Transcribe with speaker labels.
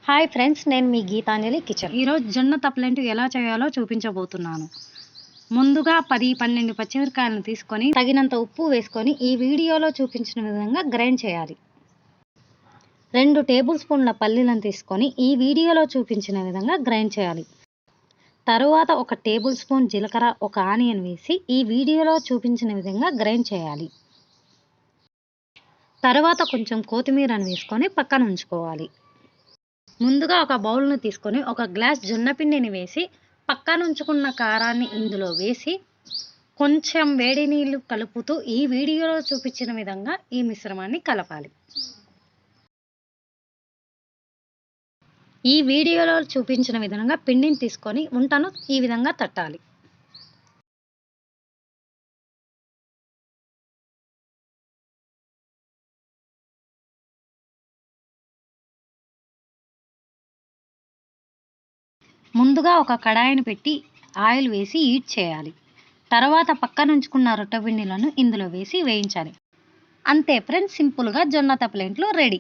Speaker 1: Hi friends, నేను మీ Gitanjali kitchen. ఈరోజు జొన్న తప్లెంటు ఎలా చేయాలో చూపించబోతున్నాను. ముందుగా 10-12 పచ్చిమిరకాయలను తీసుకొని తగినంత ఉప్పు వేసుకొని ఈ వీడియోలో చూపించిన విధంగా గ్రైండ్ చేయాలి. 2 టేబుల్ స్పూన్ల పల్లీలను తీసుకొని ఈ వీడియోలో చూపించిన విధంగా గ్రైండ్ చేయాలి. తరువాత 1 టేబుల్ స్పూన్ జీలకర్ర, 1 ఆనియన్ వేసి ఈ వీడియోలో చూపించిన విధంగా గ్రైండ్ చేయాలి. తరువాత కొంచెం కొత్తిమీరను వేసుకొని పక్కన ఉంచుకోవాలి. ముందుగా ఒక బౌల్ను తీసుకొని 1 గ్లాస్ జొన్న పిండిని వేసి పక్కన ఉంచుకున్న కారాన్ని ఇందులో వేసి కొంచెం వేడి నీళ్లు కలుపుతూ ఈ వీడియోలో చూపించిన విధంగా ఈ మిశ్రమాన్ని కలపాలి. ఈ వీడియోలో చూపించిన విధంగా పిండిని తీసుకొని ఉంటను ఈ విధంగా తట్టాలి. ముందుగా ఒక కడాయిని పెట్టి ఆయిల్ వేసి హీట్ చేయాలి. తర్వాత పక్కన ఉంచుకున్న రొట్టె పిండిలను ఇందులో వేసి వేయించాలి. అంతే ఫ్రెండ్స్, సింపుల్గా జొన్న తప్లెంట్లు రెడీ.